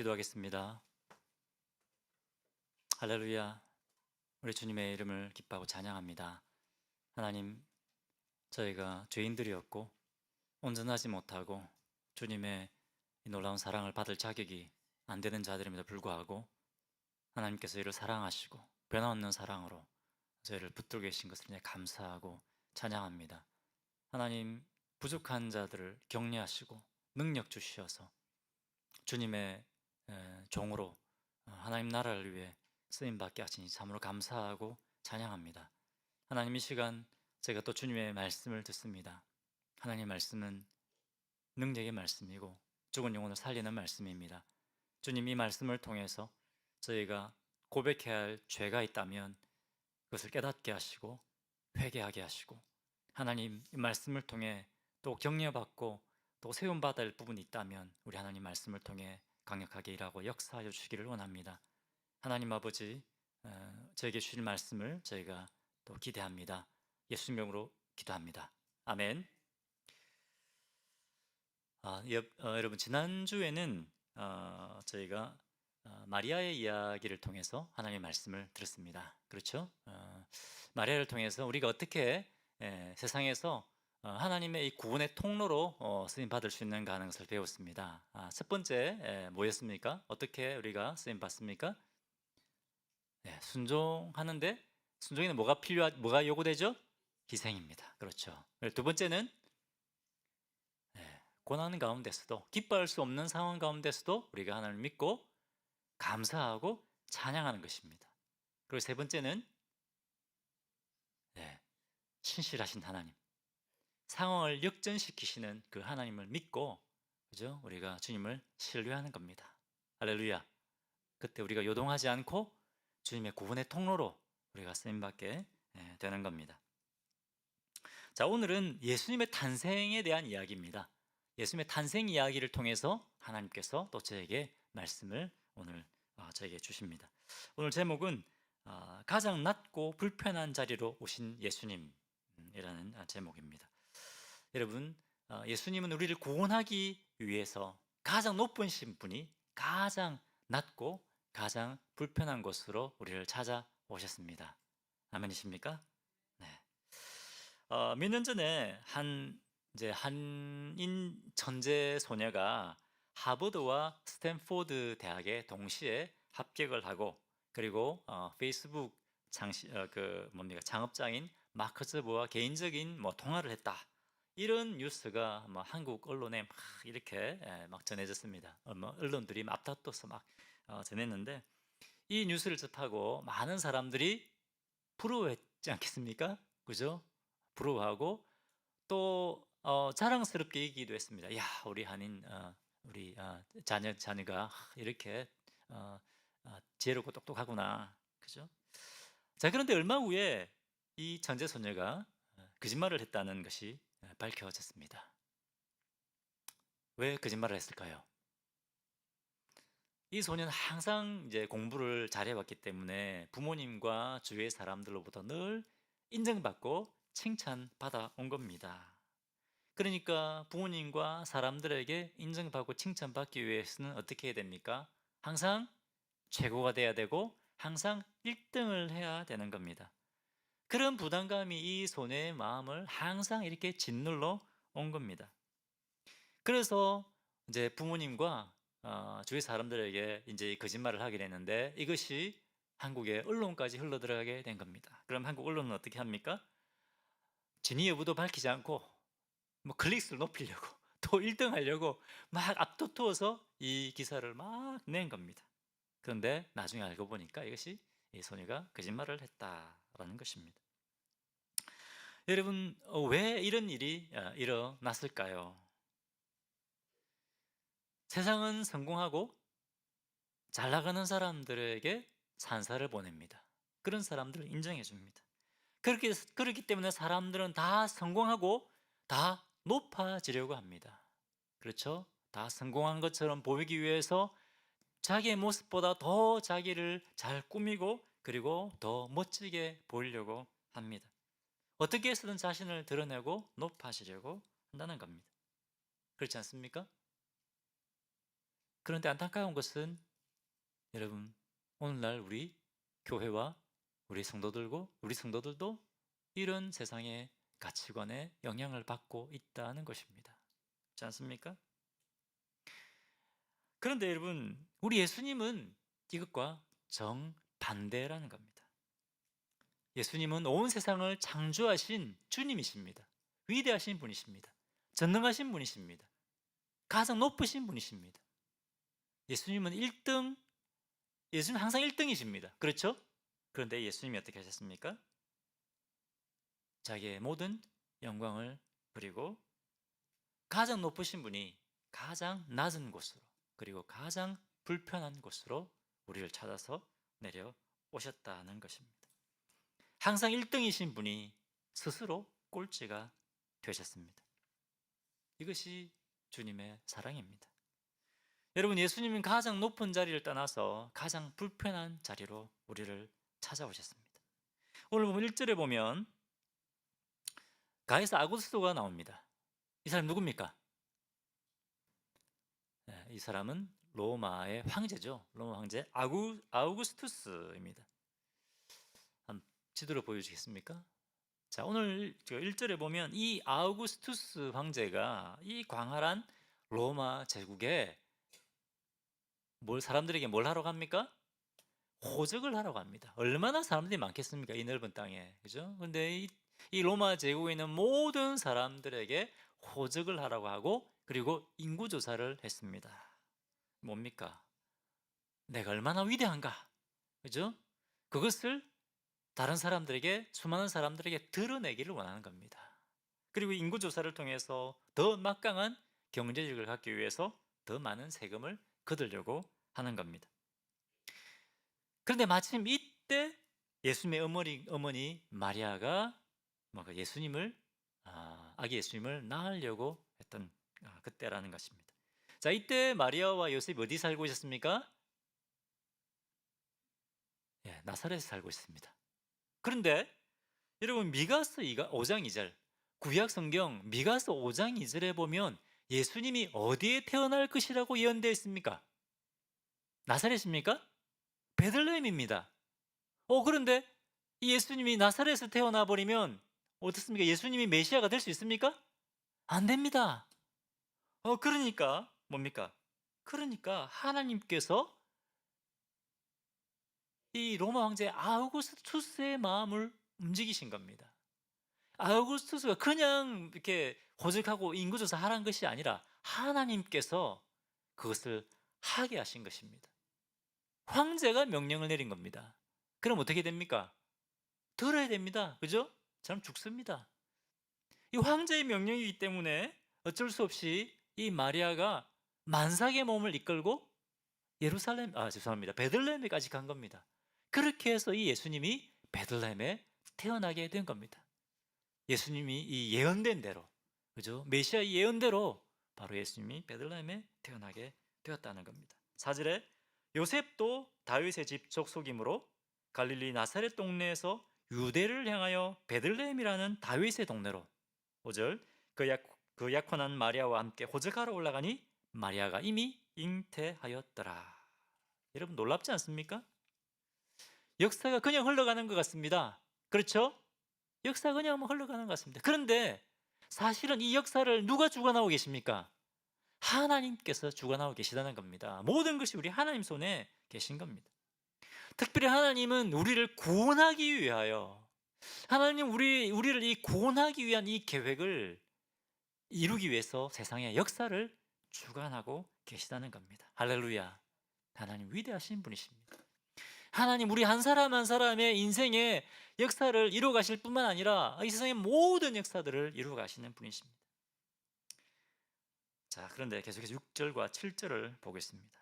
기도하겠습니다. 할렐루야. 우리 주님의 이름을 기뻐하고 찬양합니다. 하나님, 저희가 죄인들이었고 온전하지 못하고 주님의 이 놀라운 사랑을 받을 자격이 안 되는 자들임에도 불구하고 하나님께서 이를 사랑하시고 변함없는 사랑으로 저희를 붙들고 계신 것을 감사하고 찬양합니다. 하나님, 부족한 자들을 격려하시고 능력 주시어서 주님의 종으로 하나님 나라를 위해 쓰임받게 하시니 참으로 감사하고 찬양합니다. 하나님, 이 시간 제가 또 주님의 말씀을 듣습니다. 하나님의 말씀은 능력의 말씀이고 죽은 영혼을 살리는 말씀입니다. 주님, 이 말씀을 통해서 저희가 고백해야 할 죄가 있다면 그것을 깨닫게 하시고 회개하게 하시고, 하나님 이 말씀을 통해 또 격려받고 또 세움받아야 할 부분이 있다면 우리 하나님 말씀을 통해 강력하게 일하고 역사하여 주시기를 원합니다. 하나님 아버지, 저에게 주실 말씀을 저희가 또 기대합니다. 예수 이름으로 기도합니다. 아멘. 여러분, 지난주에는 저희가 마리아의 이야기를 통해서 하나님의 말씀을 들었습니다. 그렇죠? 마리아를 통해서 우리가 어떻게 세상에서 하나님의 이 구원의 통로로 쓰임 받을 수 있는가 하는 것을 배웠습니다. 첫 번째 뭐였습니까? 어떻게 우리가 쓰임 받습니까? 순종하는데, 순종에는 뭐가 요구되죠? 희생입니다. 그렇죠. 두 번째는 고난 가운데서도, 기뻐할 수 없는 상황 가운데서도 우리가 하나님을 믿고 감사하고 찬양하는 것입니다. 그리고 세 번째는 신실하신 하나님, 상황을 역전시키시는 그 하나님을 믿고, 그죠? 우리가 주님을 신뢰하는 겁니다. 할렐루야. 그때 우리가 요동하지 않고 주님의 구원의 통로로 우리가 쓰임받게 되는 겁니다. 자, 오늘은 예수님의 탄생에 대한 이야기입니다. 예수님의 탄생 이야기를 통해서 하나님께서 또 저에게 말씀을 오늘 저에게 주십니다. 오늘 제목은 가장 낮고 불편한 자리로 오신 예수님이라는 제목입니다. 여러분, 예수님은 우리를 구원하기 위해서 가장 높은 분이 가장 낮고 가장 불편한 곳으로 우리를 찾아오셨습니다. 아멘이십니까? 네. 몇 년 전에 한인 천재 소녀가 하버드와 스탠포드 대학에 동시에 합격을 하고, 그리고 페이스북 창업자인 마크 저버와 개인적인 통화를 했다, 이런 뉴스가 한국 언론에 막 이렇게 막 전해졌습니다. 언론들이 앞다퉈서 막 전했는데, 이 뉴스를 접하고 많은 사람들이 부러워했지 않겠습니까? 그죠? 부러워하고 또 자랑스럽게 얘기도 했습니다. 야, 우리 한인 우리 자녀가 이렇게 지혜롭고 똑똑하구나. 그죠? 자, 그런데 얼마 후에 이 천재 소녀가 거짓말을 했다는 것이 밝혀졌습니다. 왜 거짓말을 했을까요? 이 소녀는 항상 이제 공부를 잘해왔기 때문에 부모님과 주위의 사람들로부터 늘 인정받고 칭찬받아 온 겁니다. 그러니까 부모님과 사람들에게 인정받고 칭찬받기 위해서는 어떻게 해야 됩니까? 항상 최고가 돼야 되고 항상 1등을 해야 되는 겁니다. 그런 부담감이 이 소녀의 마음을 항상 이렇게 짓눌러 온 겁니다. 그래서 이제 부모님과 주위 사람들에게 이제 거짓말을 하게 됐는데, 이것이 한국의 언론까지 흘러들어가게 된 겁니다. 그럼 한국 언론은 어떻게 합니까? 진위 여부도 밝히지 않고 클릭수를 높이려고 또 1등 하려고 막 앞다투어서 이 기사를 막 낸 겁니다. 그런데 나중에 알고 보니까 이것이 이 소녀가 거짓말을 했다라는 것입니다. 여러분, 왜 이런 일이 일어났을까요? 세상은 성공하고 잘 나가는 사람들에게 찬사를 보냅니다. 그런 사람들을 인정해 줍니다. 그렇기 때문에 사람들은 다 성공하고 다 높아지려고 합니다. 그렇죠? 다 성공한 것처럼 보이기 위해서 자기의 모습보다 더 자기를 잘 꾸미고 그리고 더 멋지게 보이려고 합니다. 어떻게 해서든 자신을 드러내고 높아지려고 한다는 겁니다. 그렇지 않습니까? 그런데 안타까운 것은 여러분, 오늘날 우리 교회와 우리 성도들도 이런 세상의 가치관에 영향을 받고 있다는 것입니다. 그렇지 않습니까? 그런데 여러분, 우리 예수님은 이것과 정반대라는 겁니다. 예수님은 온 세상을 창조하신 주님이십니다. 위대하신 분이십니다. 전능하신 분이십니다. 가장 높으신 분이십니다. 예수님은 항상 1등이십니다. 그렇죠? 그런데 예수님이 어떻게 하셨습니까? 자기의 모든 영광을 버리고 가장 높으신 분이 가장 낮은 곳으로, 그리고 가장 불편한 곳으로 우리를 찾아서 내려오셨다는 것입니다. 항상 1등이신 분이 스스로 꼴찌가 되셨습니다. 이것이 주님의 사랑입니다. 여러분, 예수님은 가장 높은 자리를 떠나서 가장 불편한 자리로 우리를 찾아오셨습니다. 오늘 보면 1절에 보면 가이사 아구스토가 나옵니다. 이 사람 누굽니까? 이 사람은 로마의 황제죠. 로마 황제 아우구스투스입니다. 지도로 보여주시겠습니까? 자, 오늘 1절에 보면 이 아우구스투스 황제가 이 광활한 로마 제국에 사람들에게 뭘 하러 갑니까? 호적을 하러 갑니다. 얼마나 사람들이 많겠습니까? 이 넓은 땅에. 그죠? 근데 이 로마 제국에 있는 모든 사람들에게 호적을 하라고 하고, 그리고 인구조사를 했습니다. 뭡니까? 내가 얼마나 위대한가? 그죠? 그것을 다른 사람들에게, 수많은 사람들에게 드러내기를 원하는 겁니다. 그리고 인구조사를 통해서 더 막강한 경제력을 갖기 위해서 더 많은 세금을 거두려고 하는 겁니다. 그런데 마침 이때 예수님의 어머니 마리아가 아기 예수님을 낳으려고 했던 그때라는 것입니다. 자, 이때 마리아와 요셉이 어디 살고 있었습니까? 나사렛에 살고 있습니다. 그런데 여러분, 미가서 5장 2절, 구약 성경 미가서 5장 2절에 보면 예수님이 어디에 태어날 것이라고 예언되어 있습니까? 나사렛입니까? 베들레헴입니다. 그런데 예수님이 나사렛에서 태어나 버리면 어떻습니까? 예수님이 메시아가 될 수 있습니까? 안 됩니다. 그러니까 뭡니까? 그러니까 하나님께서 이 로마 황제 아우구스투스의 마음을 움직이신 겁니다. 아우구스투스가 그냥 이렇게 호적하고 인구조사 하라는 것이 아니라 하나님께서 그것을 하게 하신 것입니다. 황제가 명령을 내린 겁니다. 그럼 어떻게 됩니까? 들어야 됩니다. 그죠? 저는 죽습니다. 이 황제의 명령이기 때문에 어쩔 수 없이 이 마리아가 만삭의 몸을 이끌고 베들레헴에까지 간 겁니다. 그렇게 해서 이 예수님이 베들레헴에 태어나게 된 겁니다. 예수님이 이 예언된 대로, 그죠? 메시아 예언대로 바로 예수님이 베들레헴에 태어나게 되었다는 겁니다. 4절에 요셉도 다윗의 집 족속이므로 갈릴리 나사렛 동네에서 유대를 향하여 베들레헴이라는 다윗의 동네로. 5절 그 약혼한 마리아와 함께 호적하러 올라가니 마리아가 이미 잉태하였더라. 여러분, 놀랍지 않습니까? 역사가 그냥 흘러가는 것 같습니다. 그렇죠? 역사가 그냥 흘러가는 것 같습니다. 그런데 사실은 이 역사를 누가 주관하고 계십니까? 하나님께서 주관하고 계시다는 겁니다. 모든 것이 우리 하나님 손에 계신 겁니다. 특별히 하나님은 우리를 구원하기 위하여, 하나님 우리를 이 구원하기 위한 이 계획을 이루기 위해서 세상의 역사를 주관하고 계시다는 겁니다. 할렐루야. 하나님 위대하신 분이십니다. 하나님 우리 한 사람 한 사람의 인생의 역사를 이루어 가실 뿐만 아니라 이 세상의 모든 역사들을 이루어 가시는 분이십니다. 자, 그런데 계속해서 6절과 7절을 보겠습니다.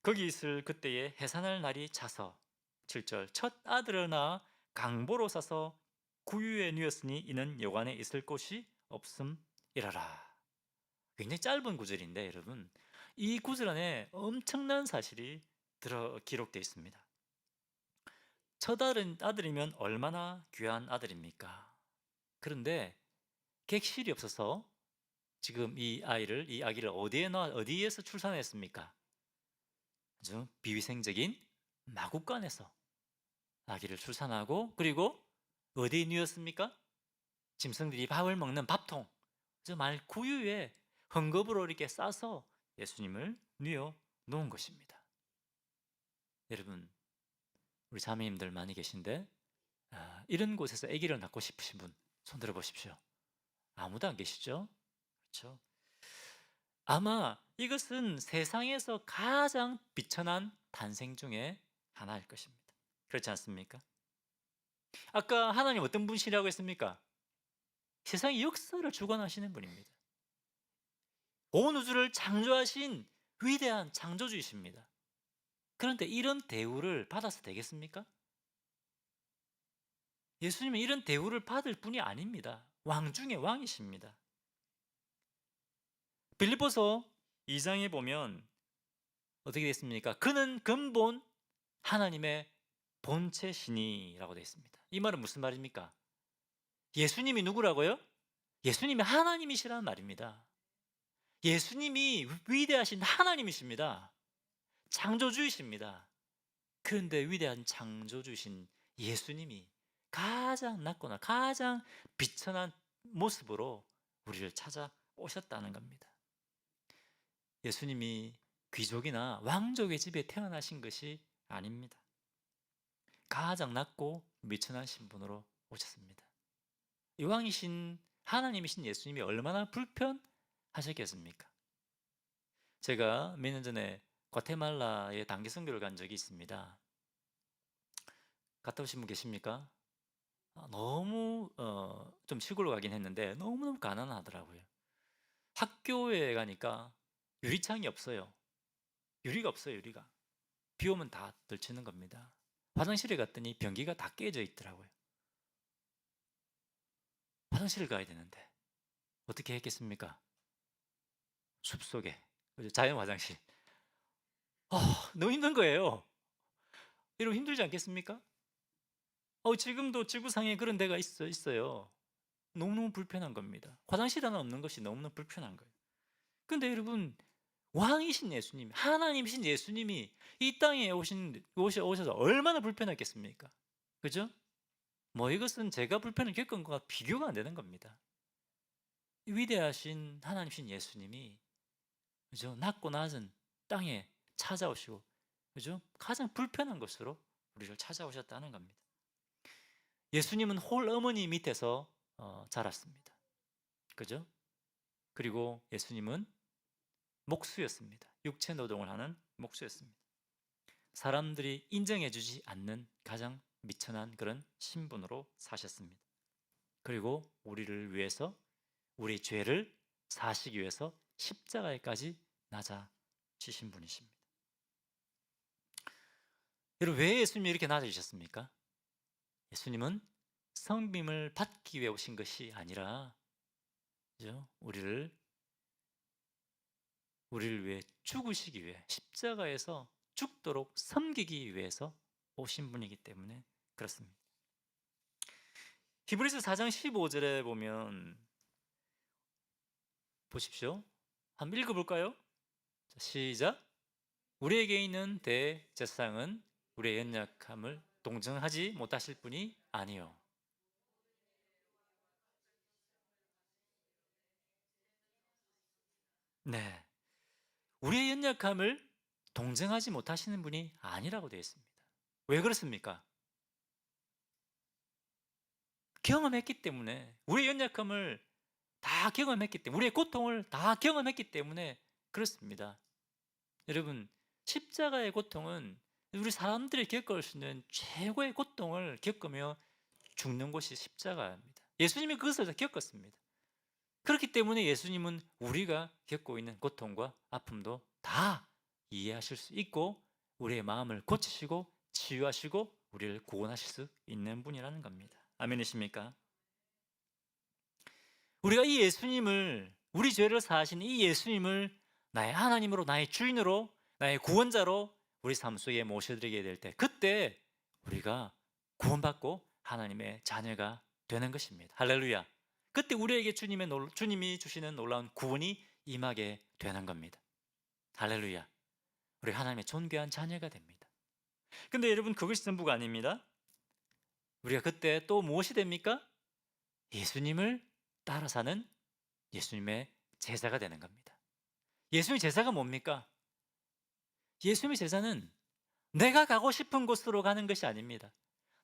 거기 있을 그때에 해산할 날이 차서 7절 첫 아들을 낳아 강보로 싸서 구유에 누였으니 이는 여관에 있을 곳이 없음이라라. 굉장히 짧은 구절인데 여러분, 이 구절 안에 엄청난 사실이 기록되어 있습니다. 첫 아들이면 얼마나 귀한 아들입니까? 그런데 객실이 없어서 지금 이 아기를 어디에서 출산했습니까? 아주 비위생적인 마구간에서 아기를 출산하고, 그리고 어디에 누웠습니까? 짐승들이 밥을 먹는 밥통, 저 말 구유에 헝겊으로 이렇게 싸서 예수님을 누워 놓은 것입니다. 여러분, 우리 자매님들 많이 계신데 이런 곳에서 아기를 낳고 싶으신 분 손 들어 보십시오. 아무도 안 계시죠? 그렇죠? 아마 이것은 세상에서 가장 비천한 탄생 중에 하나일 것입니다. 그렇지 않습니까? 아까 하나님 어떤 분이라고 했습니까? 세상의 역사를 주관하시는 분입니다. 온 우주를 창조하신 위대한 창조주이십니다. 그런데 이런 대우를 받아서 되겠습니까? 예수님은 이런 대우를 받을 분이 아닙니다. 왕 중에 왕이십니다. 빌립보서 2장에 보면 어떻게 되어 있습니까? 그는 근본 하나님의 본체시니라고 되어 있습니다. 이 말은 무슨 말입니까? 예수님이 누구라고요? 예수님이 하나님이시라는 말입니다. 예수님이 위대하신 하나님이십니다. 창조주이십니다. 그런데 위대한 창조주신 예수님이 가장 낮거나 가장 비천한 모습으로 우리를 찾아오셨다는 겁니다. 예수님이 귀족이나 왕족의 집에 태어나신 것이 아닙니다. 가장 낮고 미천한 신분으로 오셨습니다. 이왕이신 하나님이신 예수님이 얼마나 불편하셨겠습니까? 제가 몇 년 전에 과테말라에 단기 선교를 간 적이 있습니다. 갔다 오신 분 계십니까? 너무 좀 시골로 가긴 했는데 너무너무 가난하더라고요. 학교에 가니까 유리창이 없어요. 유리가 없어요. 유리가. 비 오면 다 들치는 겁니다. 화장실에 갔더니 변기가 다 깨져 있더라고요. 화장실을 가야 되는데 어떻게 했겠습니까? 숲속에 자연 화장실. 너무 힘든 거예요. 여러분 힘들지 않겠습니까? 지금도 지구상에 그런 데가 있어요. 너무너무 불편한 겁니다. 화장실 하나 없는 것이 너무너무 불편한 거예요. 근데 여러분, 왕이신 예수님, 하나님이신 예수님이 이 땅에 오셔서 얼마나 불편했겠습니까? 그죠? 이것은 제가 불편을 겪은 것과 비교가 안 되는 겁니다. 위대하신 하나님이신 예수님이, 그죠? 낮고 낮은 땅에 찾아오시고, 그죠? 가장 불편한 것으로 우리를 찾아오셨다는 겁니다. 예수님은 홀 어머니 밑에서 자랐습니다. 그죠? 그리고 예수님은 목수였습니다. 육체 노동을 하는 목수였습니다. 사람들이 인정해주지 않는 가장 미천한 그런 신분으로 사셨습니다. 그리고 우리를 위해서 우리 죄를 사시기 위해서 십자가에까지 낮아지신 분이십니다. 여러분, 왜 예수님이 이렇게 낮아지셨습니까? 예수님은 성빔을 받기 위해 오신 것이 아니라, 그죠? 우리를 위해 죽으시기 위해 십자가에서 죽도록 섬기기 위해서 오신 분이기 때문에 그렇습니다. 히브리서 4장 15절에 보면 보십시오. 한번 읽어볼까요? 시작. 우리에게 있는 대제사장은 우리의 연약함을 동정하지 못하실 분이 아니요. 네, 우리의 연약함을 동정하지 못하시는 분이 아니라고 되어 있습니다. 왜 그렇습니까? 경험했기 때문에, 우리의 연약함을 다 경험했기 때문에, 우리의 고통을 다 경험했기 때문에 그렇습니다. 여러분, 십자가의 고통은 우리 사람들이 겪을 수 있는 최고의 고통을 겪으며 죽는 곳이 십자가입니다. 예수님이 그것을 다 겪었습니다. 그렇기 때문에 예수님은 우리가 겪고 있는 고통과 아픔도 다 이해하실 수 있고 우리의 마음을 고치시고 치유하시고 우리를 구원하실 수 있는 분이라는 겁니다. 아멘이십니까? 우리가 이 예수님을, 우리 죄를 사하신 이 예수님을 나의 하나님으로, 나의 주인으로, 나의 구원자로 우리 삶 속에 모셔드리게 될 때, 그때 우리가 구원받고 하나님의 자녀가 되는 것입니다. 할렐루야. 그때 우리에게 주님이 주시는 놀라운 구원이 임하게 되는 겁니다. 할렐루야. 우리 하나님의 존귀한 자녀가 됩니다. 근데 여러분, 그것이 전부가 아닙니다. 우리가 그때 또 무엇이 됩니까? 예수님을 따라 사는 예수님의 제자가 되는 겁니다. 예수님의 제자가 뭡니까? 예수님의 제자는 내가 가고 싶은 곳으로 가는 것이 아닙니다.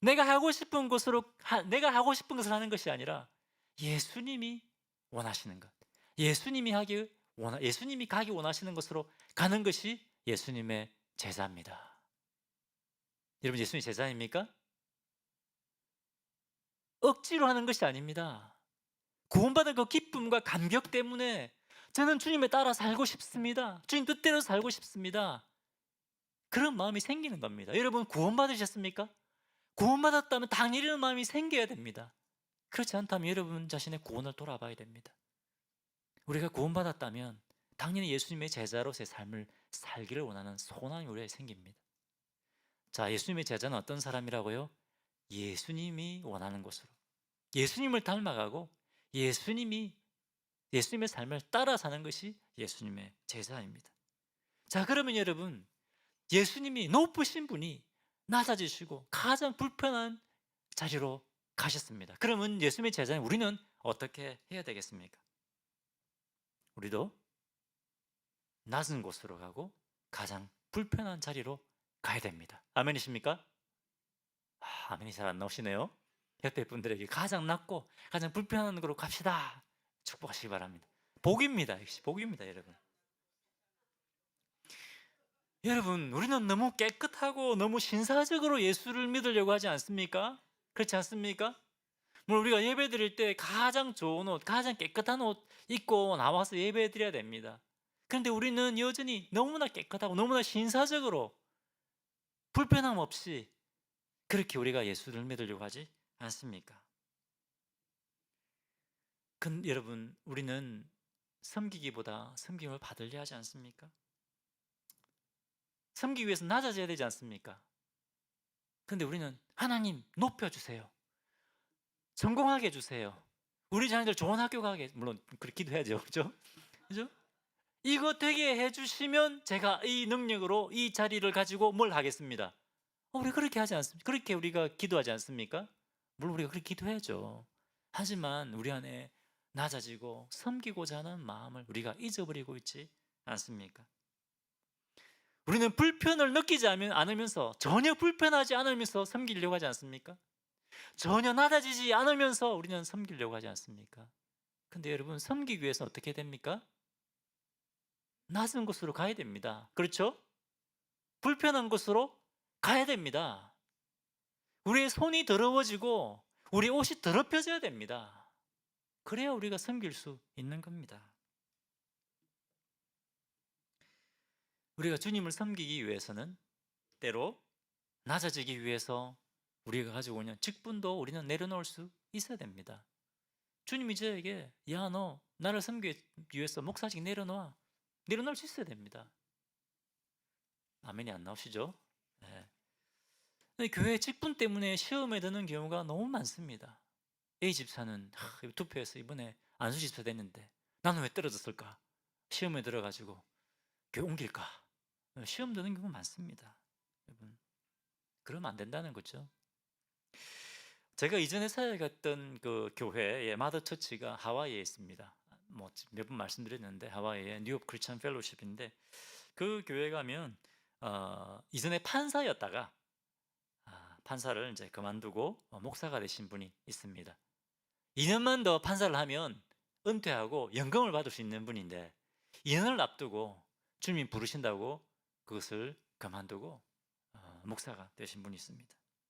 내가 하고 싶은 것을 하는 것이 아니라 예수님이 원하시는 것, 예수님이 가기 원하시는 것으로 가는 것이 예수님의 제자입니다. 여러분, 예수님의 제자입니까? 억지로 하는 것이 아닙니다. 구원받은 그 기쁨과 감격 때문에 저는 주님에 따라 살고 싶습니다. 주님 뜻대로 살고 싶습니다. 그런 마음이 생기는 겁니다. 여러분, 구원받으셨습니까? 구원받았다면 당연히 이런 마음이 생겨야 됩니다. 그렇지 않다면 여러분 자신의 구원을 돌아봐야 됩니다. 우리가 구원받았다면 당연히 예수님의 제자로서의 삶을 살기를 원하는 소원이 우리에게 생깁니다. 자, 예수님의 제자는 어떤 사람이라고요? 예수님이 원하는 곳으로, 예수님을 닮아가고 예수님의 삶을 따라 사는 것이 예수님의 제자입니다. 자, 그러면 여러분, 예수님이 높으신 분이 낮아지시고 가장 불편한 자리로 가셨습니다. 그러면 예수님의 제자인 우리는 어떻게 해야 되겠습니까? 우리도 낮은 곳으로 가고 가장 불편한 자리로 가야 됩니다. 아멘이십니까? 아멘이 잘 안 나오시네요. 옆에 분들에게 가장 낮고 가장 불편한 곳으로 갑시다, 축복하시기 바랍니다. 복입니다. 역시 복입니다, 여러분. 여러분, 우리는 너무 깨끗하고 너무 신사적으로 예수를 믿으려고 하지 않습니까? 그렇지 않습니까? 물론 우리가 예배 드릴 때 가장 좋은 옷, 가장 깨끗한 옷 입고 나와서 예배 드려야 됩니다. 그런데 우리는 여전히 너무나 깨끗하고 너무나 신사적으로 불편함 없이 그렇게 우리가 예수를 믿으려고 하지 않습니까? 여러분, 우리는 섬기기보다 섬김을 받으려 하지 않습니까? 섬기기 위해서 낮아져야 되지 않습니까? 그런데 우리는 하나님 높여주세요, 성공하게 해주세요, 우리 자녀들 좋은 학교 가게, 물론 그렇게 기도해야죠. 그죠? 그죠? 이거 되게 해주시면 제가 이 능력으로 이 자리를 가지고 뭘 하겠습니다. 우리 그렇게 하지 않습니까? 그렇게 우리가 기도하지 않습니까? 물론 우리가 그렇게 기도해야죠. 하지만 우리 안에 낮아지고 섬기고자 하는 마음을 우리가 잊어버리고 있지 않습니까? 우리는 불편을 느끼지 않으면서, 전혀 불편하지 않으면서 섬기려고 하지 않습니까? 전혀 낮아지지 않으면서 우리는 섬기려고 하지 않습니까? 근데 여러분, 섬기기 위해서 어떻게 됩니까? 낮은 곳으로 가야 됩니다. 그렇죠? 불편한 곳으로 가야 됩니다. 우리의 손이 더러워지고 우리 옷이 더럽혀져야 됩니다. 그래야 우리가 섬길 수 있는 겁니다. 우리가 주님을 섬기기 위해서는 때로 낮아지기 위해서 우리가 가지고 있는 직분도 우리는 내려놓을 수 있어야 됩니다. 주님이 저에게, 야, 너 나를 섬기기 위해서 목사직 내려놓을 수 있어야 됩니다. 아멘이 안 나오시죠? 네. 교회 직분 때문에 시험에 드는 경우가 너무 많습니다. A 집사는 투표해서 이번에 안수 집사 됐는데 나는 왜 떨어졌을까? 시험에 들어가지고 교회 옮길까? 시험 드는 경우 많습니다. 여러분, 그러면 안 된다는 거죠. 제가 이전에 사역했던 그 교회의 마더처치가 하와이에 있습니다. 몇 번 말씀드렸는데 하와이의 뉴욕 크리스천 펠로십인데, 그 교회 가면 이전에 판사였다가 판사를 이제 그만두고 목사가 되신 분이 있습니다. 2년만 더 판사를 하면 은퇴하고 연금을 받을 수 있는 분인데 2년을 앞두고 주님이 부르신다고 그것을 그만두고 목사가 되신 분이 있습니다.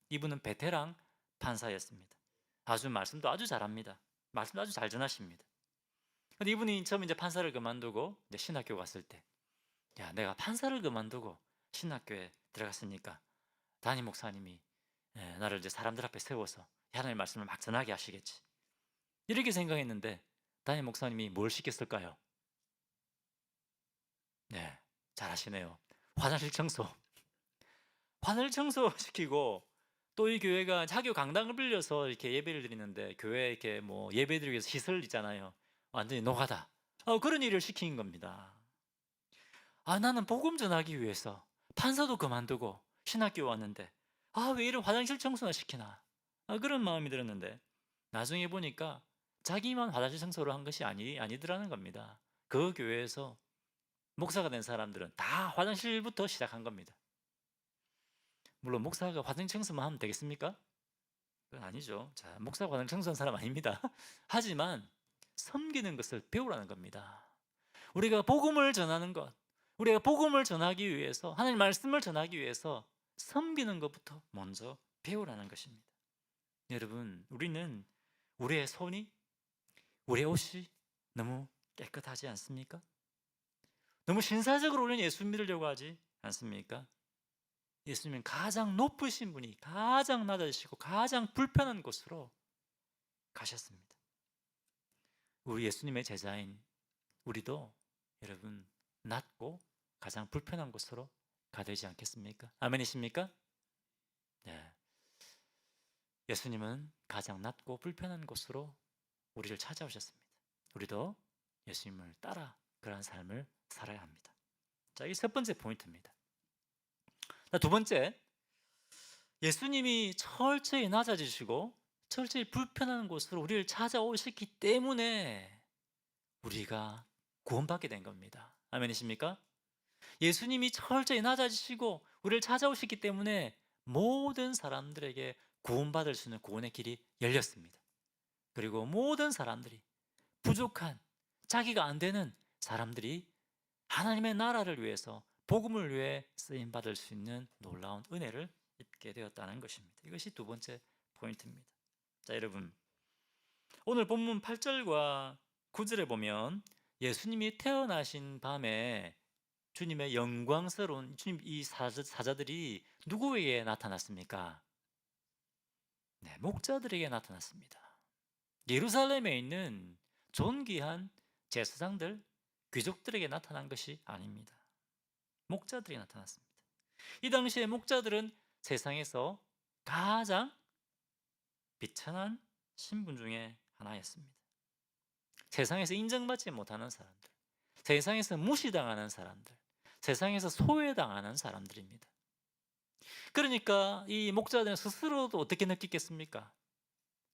이분은 베테랑 판사였습니다. 말씀도 아주 잘합니다. 말씀도 아주 잘 전하십니다. 근데 이분이 처음 이제 판사를 그만두고 이제 신학교 갔을 때, 야, 내가 판사를 그만두고 신학교에 들어갔으니까 담임 목사님이 나를 이제 사람들 앞에 세워서 하나님의 말씀을 막 전하게 하시겠지, 이렇게 생각했는데 담임 목사님이 뭘 시켰을까요? 네, 잘 하시네요. 화장실 청소 시키고 또 이 교회가 학교 강당을 빌려서 이렇게 예배를 드리는데, 교회 이렇게 뭐 예배드리기 위해서 시설 있잖아요. 완전히 노가다. 그런 일을 시킨 겁니다. 나는 복음 전하기 위해서 판사도 그만두고 신학교 왔는데, 왜 이런 화장실 청소나 시키나. 그런 마음이 들었는데, 나중에 보니까 자기만 화장실 청소를 한 것이 아니더라는 겁니다. 그 교회에서 목사가 된 사람들은 다 화장실부터 시작한 겁니다. 물론 목사가 화장실 청소만 하면 되겠습니까? 그건 아니죠. 자, 목사가 화장실 청소한 사람 아닙니다. 하지만 섬기는 것을 배우라는 겁니다. 우리가 복음을 전하는 것, 우리가 복음을 전하기 위해서, 하나님 말씀을 전하기 위해서 섬기는 것부터 먼저 배우라는 것입니다. 여러분, 우리는 우리의 손이, 우리의 옷이 너무 깨끗하지 않습니까? 너무 신사적으로 우리는 예수 믿으려고 하지 않습니까? 예수님은 가장 높으신 분이 가장 낮아지시고 가장 불편한 곳으로 가셨습니다. 우리 예수님의 제자인 우리도 여러분 낮고 가장 불편한 곳으로 가야 되지 않겠습니까? 아멘이십니까? 네. 예수님은 가장 낮고 불편한 곳으로 우리를 찾아오셨습니다. 우리도 예수님을 따라 그러한 삶을 살아야 합니다. 자, 이게 첫 번째 포인트입니다. 자, 두 번째, 예수님이 철저히 낮아지시고 철저히 불편한 곳으로 우리를 찾아오셨기 때문에 우리가 구원받게 된 겁니다. 아멘이십니까? 예수님이 철저히 낮아지시고 우리를 찾아오셨기 때문에 모든 사람들에게 구원받을 수 있는 구원의 길이 열렸습니다. 그리고 모든 사람들이, 부족한, 자기가 안 되는 사람들이 하나님의 나라를 위해서, 복음을 위해 쓰임받을 수 있는 놀라운 은혜를 입게 되었다는 것입니다. 이것이 두 번째 포인트입니다. 자, 여러분, 오늘 본문 8절과 9절에 보면 예수님이 태어나신 밤에 주님의 영광스러운 주님 이 사자들이 누구에게 나타났습니까? 네, 목자들에게 나타났습니다. 예루살렘에 있는 존귀한 제사장들, 귀족들에게 나타난 것이 아닙니다. 목자들이 나타났습니다. 이 당시에 목자들은 세상에서 가장 비천한 신분 중에 하나였습니다. 세상에서 인정받지 못하는 사람들, 세상에서 무시당하는 사람들, 세상에서 소외당하는 사람들입니다. 그러니까 이 목자들은 스스로도 어떻게 느끼겠습니까?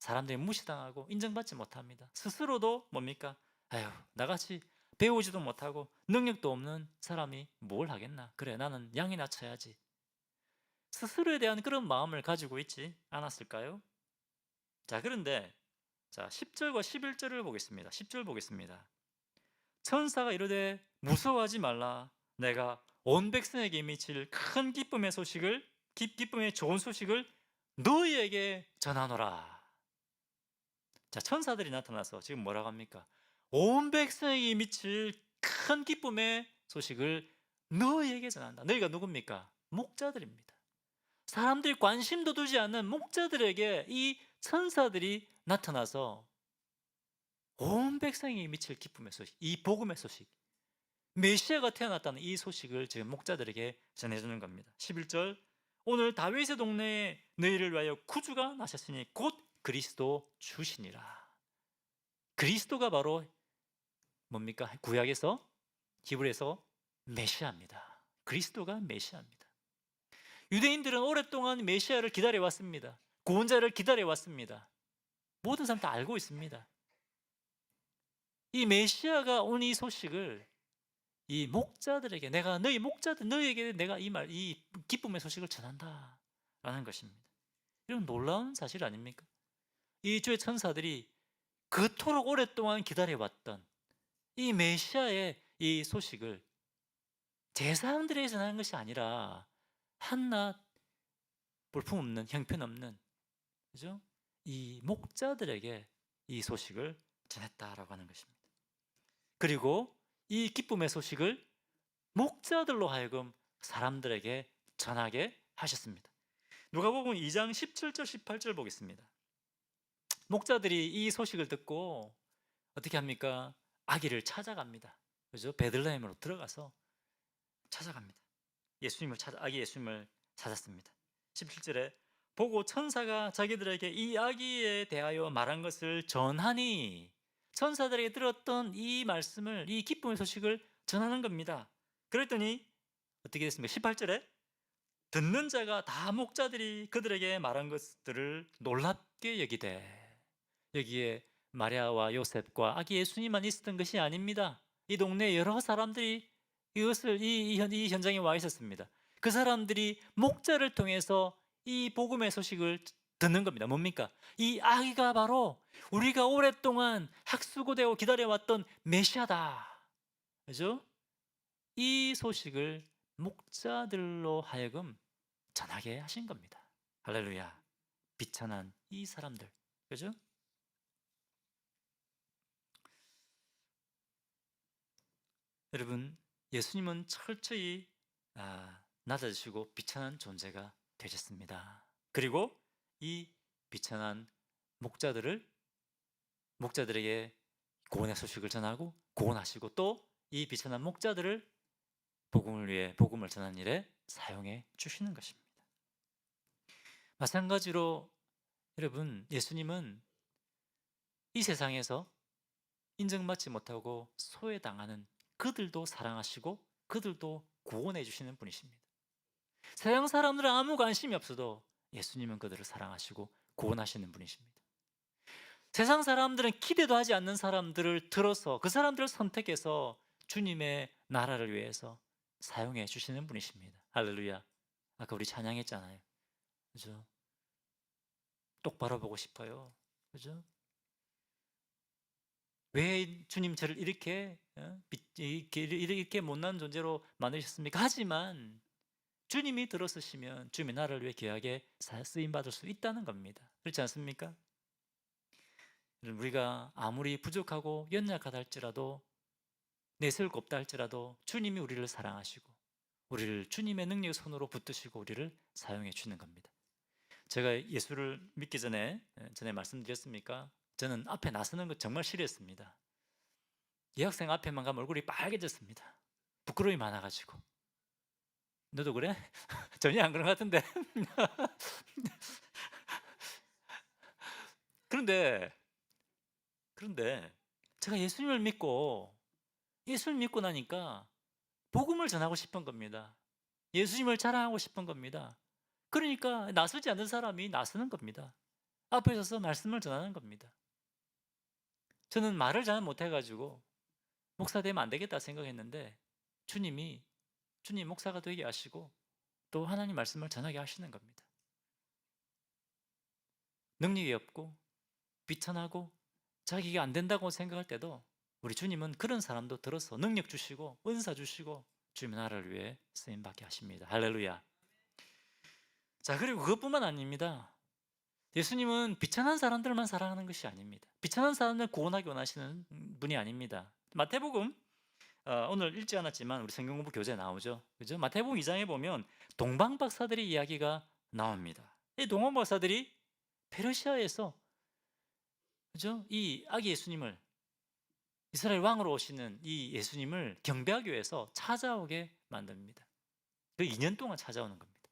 사람들이 무시당하고 인정받지 못합니다. 스스로도 뭡니까? 아휴, 나같이 배우지도 못하고 능력도 없는 사람이 뭘 하겠나? 그래, 나는 양이나 쳐야지. 스스로에 대한 그런 마음을 가지고 있지 않았을까요? 자, 그런데 10절과 11절을 보겠습니다. 10절 보겠습니다. 천사가 이르되 무서워하지 말라. 내가 온 백성에게 미칠 큰 기쁨의 소식을, 기쁨의 좋은 소식을 너희에게 전하노라. 자, 천사들이 나타나서 지금 뭐라고 합니까? 온 백성에게 미칠 큰 기쁨의 소식을 너희에게 전한다. 너희가 누굽니까? 목자들입니다. 사람들이 관심도 두지 않는 목자들에게 이 천사들이 나타나서 온 백성에게 미칠 기쁨의 소식, 이 복음의 소식, 메시아가 태어났다는 이 소식을 지금 목자들에게 전해주는 겁니다. 11절, 오늘 다윗의 동네에 너희를 위하여 구주가 나셨으니 곧 그리스도 주시니라. 그리스도가 바로 뭡니까? 구약에서, 히브리에서 메시아입니다. 그리스도가 메시아입니다. 유대인들은 오랫동안 메시아를 기다려왔습니다. 구원자를 기다려왔습니다. 모든 사람 다 알고 있습니다. 이 메시아가 온 이 소식을 이 목자들에게, 내가 너희 목자들, 너희에게 내가 이 기쁨의 소식을 전한다 라는 것입니다. 이런 놀라운 사실 아닙니까? 이 주의 천사들이 그토록 오랫동안 기다려왔던 이 메시아의 이 소식을 제사장들에게 전하는 것이 아니라 한낱 볼품없는, 형편없는, 그죠? 이 목자들에게 이 소식을 전했다라고 하는 것입니다. 그리고 이 기쁨의 소식을 목자들로 하여금 사람들에게 전하게 하셨습니다. 누가복음 2장 17절 18절 보겠습니다. 목자들이 이 소식을 듣고 어떻게 합니까? 아기를 찾아갑니다. 그죠? 베들레헴으로 들어가서 찾아갑니다. 아기 예수님을 찾았습니다. 17절에 보고 천사가 자기들에게 이 아기에 대하여 말한 것을 전하니, 천사들에게 들었던 이 말씀을, 이 기쁨의 소식을 전하는 겁니다. 그랬더니 어떻게 됐습니까? 18절에 듣는 자가 다 목자들이 그들에게 말한 것들을 놀랍게 여기되, 여기에 마리아와 요셉과 아기 예수님만 있었던 것이 아닙니다. 이 동네 여러 사람들이 이것을 이 현장에 와 있었습니다. 그 사람들이 목자를 통해서 이 복음의 소식을 듣는 겁니다. 뭡니까? 이 아기가 바로 우리가 오랫동안 학수고대로 기다려왔던 메시아다. 그죠? 이 소식을 목자들로 하여금 전하게 하신 겁니다. 할렐루야. 비천한 이 사람들. 그죠? 여러분, 예수님은 철저히 낮아지시고 비천한 존재가 되셨습니다. 그리고 이 비천한 목자들에게 구원의 소식을 전하고 구원하시고, 또 이 비천한 목자들을 복음을 위해 복음을 전하는 일에 사용해 주시는 것입니다. 마찬가지로 여러분, 예수님은 이 세상에서 인정받지 못하고 소외당하는 그들도 사랑하시고 그들도 구원해 주시는 분이십니다. 세상 사람들은 아무 관심이 없어도 예수님은 그들을 사랑하시고 구원하시는 분이십니다. 세상 사람들은 기대도 하지 않는 사람들을 들어서 그 사람들을 선택해서 주님의 나라를 위해서 사용해 주시는 분이십니다. 할렐루야. 아까 우리 찬양했잖아요. 그죠? 똑바로 보고 싶어요. 그죠? 왜 주님 저를 이렇게 못난 존재로 만드셨습니까? 하지만 주님이 들어서시면 주님의 나라를 위해 귀하게 쓰임받을 수 있다는 겁니다. 그렇지 않습니까? 우리가 아무리 부족하고 연약하다 할지라도, 내세울 거 없다 할지라도 주님이 우리를 사랑하시고 우리를 주님의 능력의 손으로 붙드시고 우리를 사용해 주는 겁니다. 제가 예수를 믿기 전에 말씀드렸습니까? 저는 앞에 나서는 거 정말 싫어했습니다. 여학생 앞에만 가면 얼굴이 빨개졌습니다. 부끄러움이 많아가지고. 너도 그래? 전혀 안 그런 것 같은데. 그런데 제가 예수님을 믿고 나니까 복음을 전하고 싶은 겁니다. 예수님을 자랑하고 싶은 겁니다. 그러니까 나서지 않는 사람이 나서는 겁니다. 앞에 서서 말씀을 전하는 겁니다. 저는 말을 잘 못해가지고 목사 되면 안 되겠다 생각했는데 주님 목사가 되게 하시고 또 하나님 말씀을 전하게 하시는 겁니다. 능력이 없고 비천하고 자기가 안 된다고 생각할 때도 우리 주님은 그런 사람도 들어서 능력 주시고 은사 주시고 주님의 나라를 위해 쓰임받게 하십니다. 할렐루야. 자, 그리고 그것뿐만 아닙니다. 예수님은 비천한 사람들만 사랑하는 것이 아닙니다. 비천한 사람들 구원하기 원하시는 분이 아닙니다. 마태복음, 오늘 읽지 않았지만 우리 성경 공부 교재에 나오죠. 그죠? 마태복음 2장에 보면 동방 박사들의 이야기가 나옵니다. 이 동방 박사들이 페르시아에서, 그죠? 이 아기 예수님을, 이스라엘 왕으로 오시는 이 예수님을 경배하기 위해서 찾아오게 만듭니다. 그 2년 동안 찾아오는 겁니다.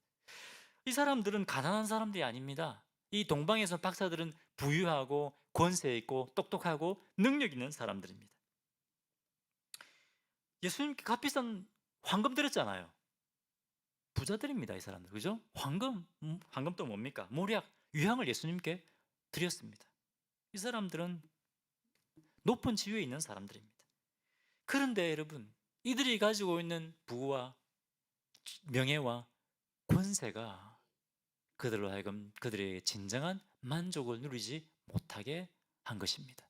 이 사람들은 가난한 사람들이 아닙니다. 이 동방에서 박사들은 부유하고 권세 있고 똑똑하고 능력 있는 사람들입니다. 예수님께 값비싼 황금 드렸잖아요. 부자들입니다, 이 사람들. 그죠? 황금도 뭡니까? 모략, 유향을 예수님께 드렸습니다. 이 사람들은 높은 지위에 있는 사람들입니다. 그런데 여러분, 이들이 가지고 있는 부와 명예와 권세가 그들로 하여금 그들의 진정한 만족을 누리지 못하게 한 것입니다.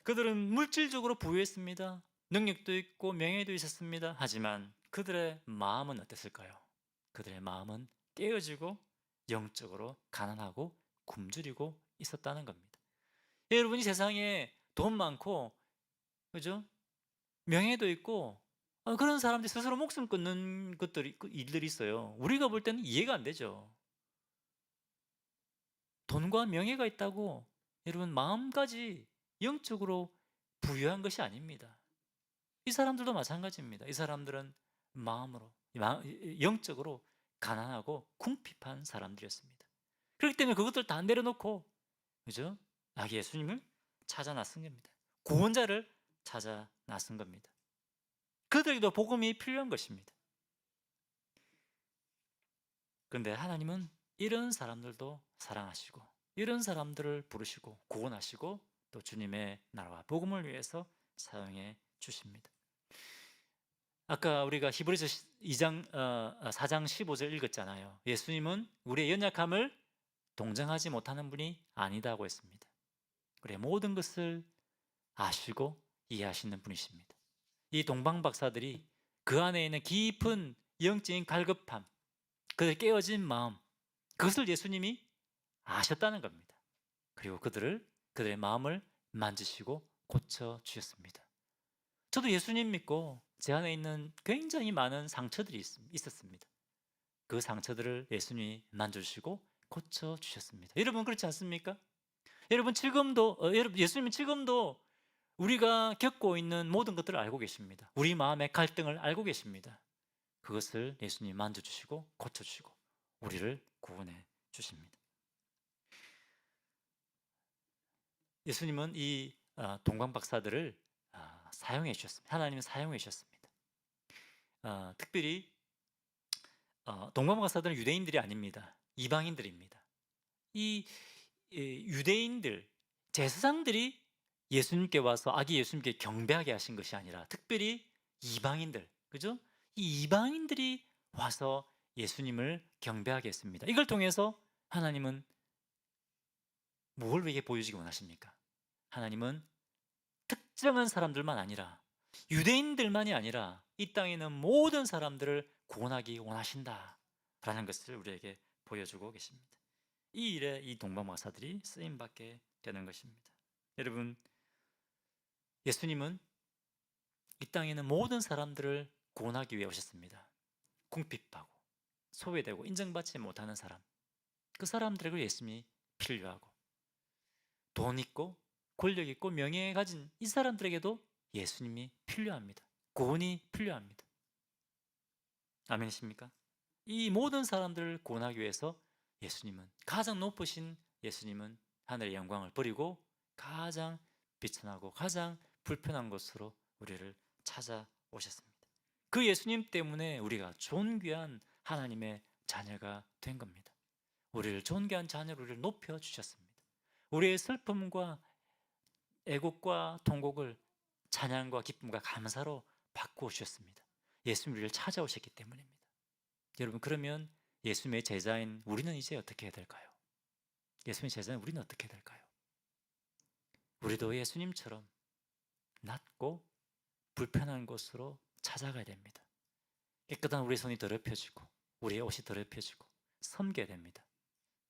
그들은 물질적으로 부유했습니다. 능력도 있고 명예도 있었습니다. 하지만 그들의 마음은 어땠을까요? 그들의 마음은 깨어지고 영적으로 가난하고 굶주리고 있었다는 겁니다. 여러분이 세상에 돈 많고, 그죠? 명예도 있고, 그런 사람들이 스스로 목숨 끊는 일들이 있어요. 우리가 볼 때는 이해가 안 되죠. 돈과 명예가 있다고 여러분 마음까지 영적으로 부유한 것이 아닙니다. 이 사람들도 마찬가지입니다. 이 사람들은 마음으로, 영적으로 가난하고 궁핍한 사람들이었습니다. 그렇기 때문에 그것들 다 내려놓고, 그죠? 아기 예수님을 찾아 나선 겁니다. 구원자를 찾아 나선 겁니다. 그들에게도 복음이 필요한 것입니다. 그런데 하나님은 이런 사람들도 사랑하시고, 이런 사람들을 부르시고 구원하시고 또 주님의 나라와 복음을 위해서 사용해 주십니다. 아까 우리가 히브리서 4장 15절 읽었잖아요. 예수님은 우리의 연약함을 동정하지 못하는 분이 아니다고 했습니다. 우리의 모든 것을 아시고 이해하시는 분이십니다. 이 동방 박사들이 그 안에 있는 깊은 영적인 갈급함, 그들의 깨어진 마음, 그것을 예수님이 아셨다는 겁니다. 그리고 그들의 마음을 만지시고 고쳐 주셨습니다. 저도 예수님 믿고 제 안에 있는 굉장히 많은 상처들이 있었습니다. 그 상처들을 예수님이 만져주시고 고쳐 주셨습니다. 여러분 그렇지 않습니까? 여러분 예수님은 지금도 우리가 겪고 있는 모든 것들을 알고 계십니다. 우리 마음의 갈등을 알고 계십니다. 그것을 예수님이 만져주시고 고쳐주시고 우리를 구원해 주십니다. 예수님은 이 동방 박사들을 사용해 주셨습니다. 하나님은 사용해 주셨습니다. 특별히 동방 박사들은 유대인들이 아닙니다. 이방인들입니다. 이 유대인들, 제사장들이 예수님께 와서 아기 예수님께 경배하게 하신 것이 아니라 특별히 이방인들, 그죠? 이 이방인들이 와서 예수님을 경배하게 했습니다. 이걸 통해서 하나님은 뭘 우리에게 보여주기 원하십니까? 하나님은 특정한 사람들만 아니라 유대인들만이 아니라 이 땅에 있는 모든 사람들을 구원하기 원하신다라는 것을 우리에게 보여주고 계십니다. 이 일에 이 동방박사들이 쓰임받게 되는 것입니다. 여러분, 예수님은 이 땅에 있는 모든 사람들을 구원하기 위해 오셨습니다. 궁핍하고 소외되고 인정받지 못하는 사람, 그 사람들에게 예수님이 필요하고 돈 있고 권력 있고 명예 가진 이 사람들에게도 예수님이 필요합니다. 구원이 필요합니다. 아멘이십니까? 이 모든 사람들을 구원하기 위해서 예수님은 가장 높으신 예수님은 하늘의 영광을 버리고 가장 비천하고 가장 불편한 곳으로 우리를 찾아오셨습니다. 그 예수님 때문에 우리가 존귀한 하나님의 자녀가 된 겁니다. 우리를 존귀한 자녀로 우리를 높여주셨습니다. 우리의 슬픔과 애곡과 통곡을 찬양과 기쁨과 감사로 바꾸어 주셨습니다. 예수님 우리를 찾아오셨기 때문입니다. 여러분, 그러면 예수님의 제자인 우리는 이제 어떻게 해야 될까요? 예수님의 제자인 우리는 어떻게 해야 될까요? 우리도 예수님처럼 낮고 불편한 곳으로 찾아가야 됩니다. 깨끗한 우리 손이 더럽혀지고 우리의 옷이 더럽혀지고 섬겨야 됩니다.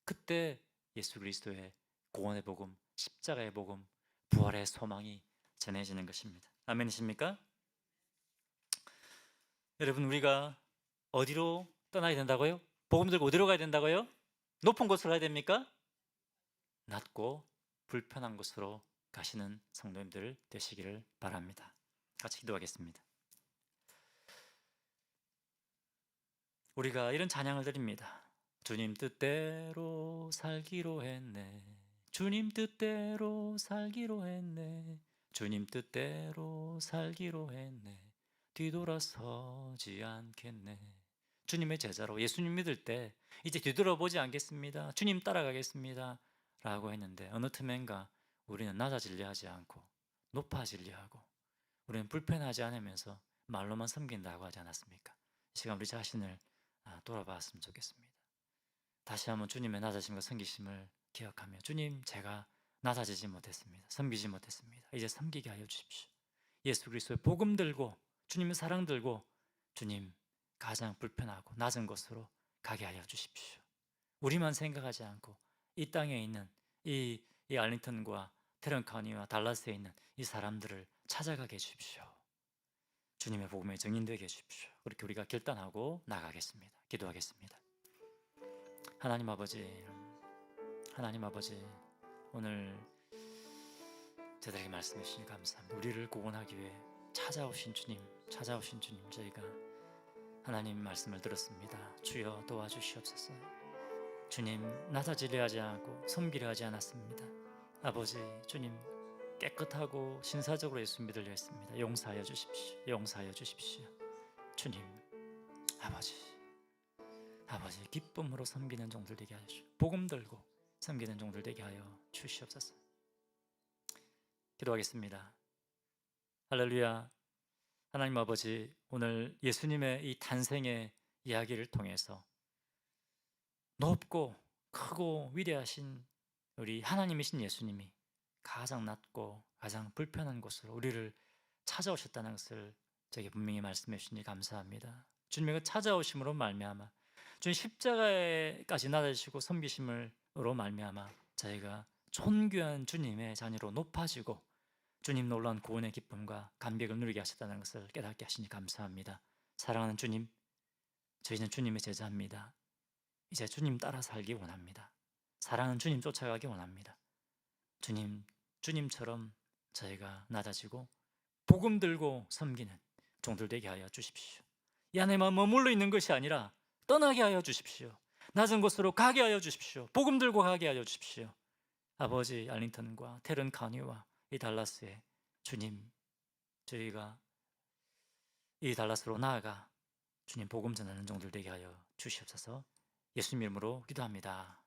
그때 예수 그리스도의 구원의 복음, 십자가의 복음, 부활의 소망이 전해지는 것입니다. 아멘이십니까? 여러분, 우리가 어디로 떠나야 된다고요? 복음 들고 어디로 가야 된다고요? 높은 곳으로 가야 됩니까? 낮고 불편한 곳으로 가시는 성도님들 되시기를 바랍니다. 같이 기도하겠습니다. 우리가 이런 찬양을 드립니다. 주님 뜻대로 살기로 했네. 주님 뜻대로 살기로 했네. 주님 뜻대로 살기로 했네. 뒤돌아서지 않겠네. 주님의 제자로 예수님 믿을 때 이제 뒤돌아보지 않겠습니다. 주님 따라가겠습니다 라고 했는데 어느 틈엔가 우리는 낮아지려 하지 않고 높아지려 하고 우리는 불편하지 않으면서 말로만 섬긴다고 하지 않았습니까? 이 시간 우리 자신을 돌아봤으면 좋겠습니다. 다시 한번 주님의 낮아짐과 섬기심을 기억하며 주님, 제가 낮아지지 못했습니다. 섬기지 못했습니다. 이제 섬기게 하여 주십시오. 예수 그리스도의 복음 들고 주님의 사랑 들고 주님 가장 불편하고 낮은 곳으로 가게 하여 주십시오. 우리만 생각하지 않고 이 땅에 있는 이 알링턴과 테런카운티와 달라스에 있는 이 사람들을 찾아가게 해주십시오. 주님의 복음에 증인되게 해주십시오. 그렇게 우리가 결단하고 나가겠습니다. 기도하겠습니다. 하나님 아버지, 오늘 저들에게 말씀해 주시니 감사합니다. 우리를 구원하기 위해 찾아오신 주님, 저희가 하나님 말씀을 들었습니다. 주여 도와주시옵소서. 주님, 낮아지려 하지 않고 섬기려 하지 않았습니다. 아버지, 주님 깨끗하고 신사적으로 예수 믿으려 했습니다. 용서하여 주십시오. 용서하여 주십시오. 주님, 아버지 기쁨으로 섬기는 종들 되게 하십시오. 복음 들고 섬기는 종들 되게 하여 주시옵소서. 기도하겠습니다. 할렐루야. 하나님 아버지, 오늘 예수님의 이 탄생의 이야기를 통해서 높고 크고 위대하신 우리 하나님이신 예수님이 가장 낮고 가장 불편한 곳으로 우리를 찾아오셨다는 것을 저에게 분명히 말씀해 주시니 감사합니다. 주님의 그 찾아오심으로 말미암아, 주님 십자가에까지 낮아지시고 섬기심으로 말미암아 저희가 존귀한 주님의 자녀로 높아지고 주님 놀라운 구원의 기쁨과 감격을 누리게 하셨다는 것을 깨닫게 하시니 감사합니다. 사랑하는 주님, 저희는 주님의 제자입니다. 이제 주님 따라 살기 원합니다. 사랑하는 주님 쫓아가기 원합니다. 주님처럼 저희가 낮아지고 복음 들고 섬기는 종들 되게 하여 주십시오. 이 안에만 머물러 있는 것이 아니라 떠나게 하여 주십시오. 낮은 곳으로 가게 하여 주십시오. 복음 들고 가게 하여 주십시오. 아버지, 알링턴과 테런 카니와 이 달라스에 주님, 저희가 이 달라스로 나아가 주님 복음 전하는 종들 되게 하여 주시옵소서. 예수님 이름으로 기도합니다.